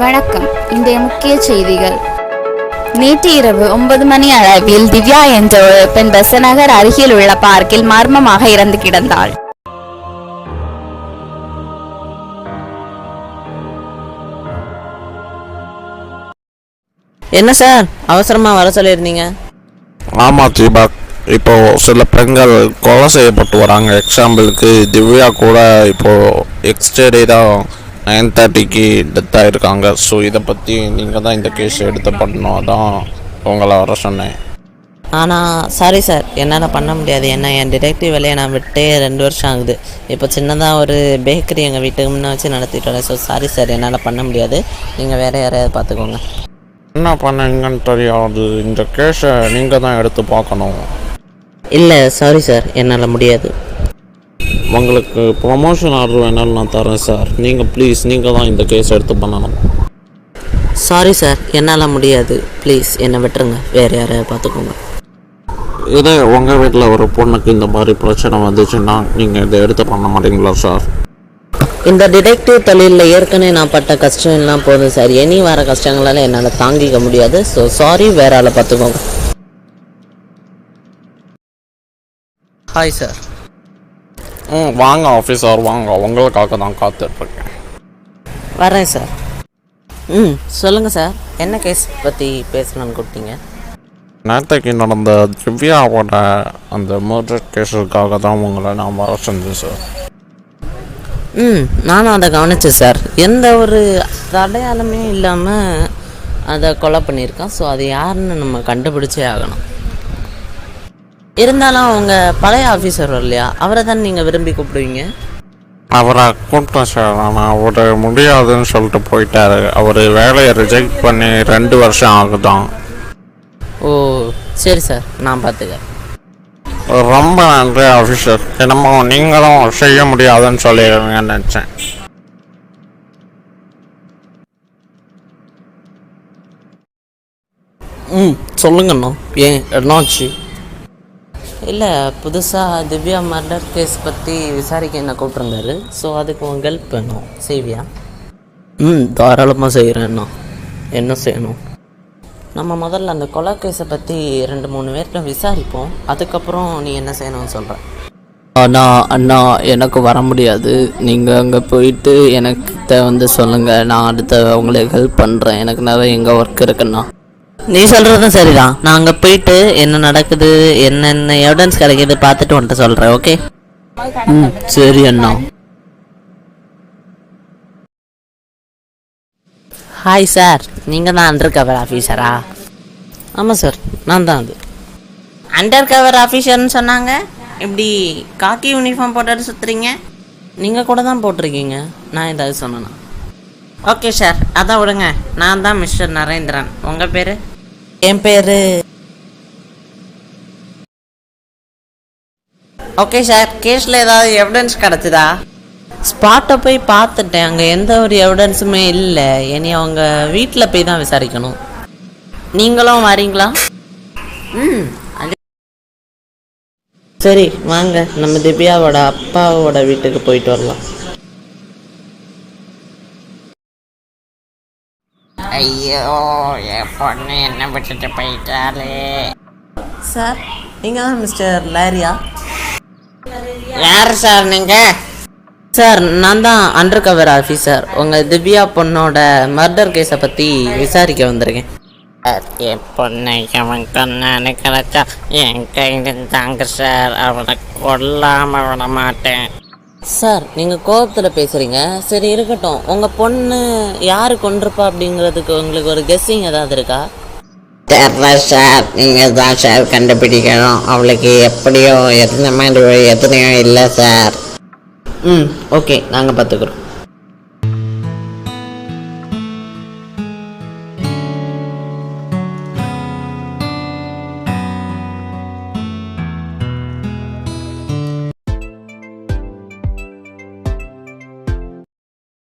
வணக்கம். இன்றைய முக்கிய செய்திகள். நேற்று இரவு 9 மணி அளவில் திவ்யா என்ற ஒரு பெண் பெசநகர் அருகில் உள்ள பார்க்கில் மர்மமாக இறந்து கிடந்தாள். என்ன சார் அவசரமா வர சொல்லியிருந்தீங்க? ஆமா தீபக், இப்போ சில பெண்கள் கொலை செய்யப்பட்டு வராங்க. எக்ஸாம்பிளுக்கு திவ்யா கூட இப்போ எக்ஸ்டே தான் 9:30க்கு டெத் ஆகிருக்காங்க. ஸோ இதை பற்றி நீங்கள் தான் இந்த கேஸ் எடுத்து பண்ணணும், அதான் உங்களை வர சொன்னேன். ஆனால் சாரி சார், என்னால் பண்ண முடியாது. ஏன்னா என் டிடெக்டிவ் வேலையை நான் விட்டே 2 வருஷம் ஆகுது. இப்போ சின்னதாக ஒரு பேக்கரி எங்கள் வீட்டுக்கு முன்னே வச்சு நடத்திட்டு வரேன். ஸோ சாரி சார், என்னால் பண்ண முடியாது. நீங்கள் வேறு யாரையாவது பார்த்துக்கோங்க. என்ன பண்ணீங்கன்னு தெரியாது, இந்த கேஸை நீங்கள் தான் எடுத்து பார்க்கணும். இல்லை சாரி சார், என்னால் முடியாது. உங்களுக்கு ப்ரொமோஷன் ஆர்டர் வேணாலும் நான் தரேன் சார். நீங்கள் தான் இந்த கேஸ் எடுத்து பண்ணணும். சாரி சார், என்னால் முடியாது. ப்ளீஸ் என்னை விட்டுருங்க, வேறு யாரையாவது பார்த்துக்கோங்க. இதே உங்கள் வீட்டில் ஒரு பொண்ணுக்கு இந்த மாதிரி பிரச்சனை வந்துச்சுன்னா நீங்கள் இதை எடுத்து பண்ண மாட்டீங்களா சார்? இந்த டிடெக்டிவ் தொழிலில் ஏற்கனவே நான் பட்ட கஷ்டம் எல்லாம் போதும் சார். இனி வர கஷ்டங்களால் என்னால் தாங்கிக்க முடியாது. ஸோ சாரி, வேற ஆளை பார்த்துக்கோங்க. Hi sir. வாங்க ஆஃபீஸர், வாங்க, உங்களுக்காக தான் காத்துட்ருக்கேன். வரேன் சார். சொல்லுங்கள் சார், என்ன கேஸ் பற்றி பேசணும்னு கூப்பிட்டீங்க? நேற்றுக்கு நடந்த திவ்யாவோட அந்த மர்டர் கேஸுக்காக தான் உங்களை நான் வர செஞ்சேன் சார். நானும் அதை கவனிச்சேன் சார். எந்த ஒரு அடையாளமே இல்லாமல் அதை கொலை பண்ணியிருக்கான். ஸோ அது யாருன்னு நம்ம கண்டுபிடிச்சே ஆகணும். இருந்தாலும் அவங்க பழைய ஆஃபீஸர் இல்லையா, அவரை தான் நீங்கள் விரும்பி கூப்பிடுவீங்க? அவரை கூப்பிட்டேன் சார், ஆனால் அவர் முடியாதுன்னு சொல்லிட்டு போயிட்டாரு. அவர் வேலையை ரிஜெக்ட் பண்ணி 2 வருஷம் ஆகுதான். ஓ சரி சார், நான் பார்த்துக்கிறேன். ரொம்ப நன்றி ஆஃபீஸர். என்னமோ நீங்களும் செய்ய முடியாதுன்னு சொல்லிடுவீங்கன்னு நினச்சேன். சொல்லுங்கண்ணா, ஏன் என்னாச்சு? இல்லை, புதுசாக திவ்யா மர்டர் கேஸ் பற்றி விசாரிக்க என்ன கூப்பிட்ருந்தாரு. ஸோ அதுக்கு உங்கள் ஹெல்ப் வேணும், செய்வியா? தாராளமாக செய்கிறேண்ணா. என்ன செய்யணும்? நம்ம முதல்ல அந்த கொலை கேஸை பற்றி 2-3 பேர்கிட்ட விசாரிப்போம். அதுக்கப்புறம் நீ என்ன செய்யணும்னு சொல்கிறேன். அண்ணா எனக்கு வர முடியாது. நீங்கள் அங்கே போயிட்டு எனக்கு வந்து சொல்லுங்கள். நான் அடுத்த உங்களுக்கு ஹெல்ப் பண்ணுறேன். எனக்கு நிறைய எங்கே ஒர்க் இருக்குண்ணா. நீ சொல்கிறதும் சரிதான். நான் அங்கே போயிட்டு என்ன நடக்குது, என்னென்ன எவிடன்ஸ் கிடைக்கிது பார்த்துட்டு வந்துட்டு சொல்கிறேன். ஓகே? சரி அண்ணா. ஹாய் சார், நீங்கள் தான் அண்டர் கவர் ஆஃபீஸரா? ஆமாம் சார், நான் தான். அது அண்டர் கவர் ஆஃபீஸர்னு சொன்னாங்க. இப்படி காக்கி யூனிஃபார்ம் போட்டுட்டு சுற்றுறீங்க? நீங்கள் கூட தான் போட்டிருக்கீங்க. நான் ஏதாவது சொன்னேன்னா? ஓகே சார், அதான் விடுங்க. நான் தான் மிஸ்டர் நரேந்திரன். உங்கள் பேர்? என் பேர். ஓகே சார், கேஸில் ஏதாவது எவிடன்ஸ் கிடச்சிதா? ஸ்பாட்டை போய் பார்த்துட்டேன். அங்கே எந்த ஒரு எவிடன்ஸுமே இல்லை. இனி அவங்க வீட்டில் போய் தான் விசாரிக்கணும். நீங்களும் வரீங்களா? சரி வாங்க, நம்ம திவ்யாவோட அப்பாவோட வீட்டுக்கு போயிட்டு வரலாம். ஐயோ, என் பொண்ணு என்ன விட்டுட்டு போயிட்டாலே. சார், நீங்கள் தான் மிஸ்டர் லாரியா? யார் சார் நீங்க? சார், நான் தான் அண்டர் கவர் ஆஃபீஸர். உங்கள் திவ்யா பொண்ணோட மர்டர் கேஸை பற்றி விசாரிக்க வந்திருக்கேன். என் பொண்ணை அவன் கொன்னான்னு கிடைச்சா என் கையில் தாங்க சார். அவனை கொல்லாம விட மாட்டேன். சார், நீங்கள் கோபத்தில் பேசுகிறீங்க. சரி இருக்கட்டும். உங்கள் பொண்ணு யார் கொண்டிருப்பா அப்படிங்கிறதுக்கு உங்களுக்கு ஒரு கெஸ்ஸிங் ஏதாவது இருக்கா? தெரியல சார், நீங்கள் தான் சார் கண்டுபிடிக்கணும். அவளுக்கு எப்படியோ எந்த மாதிரி எத்தனையோ இல்லை சார். ஓகே, நாங்கள் பார்த்துக்குறோம்.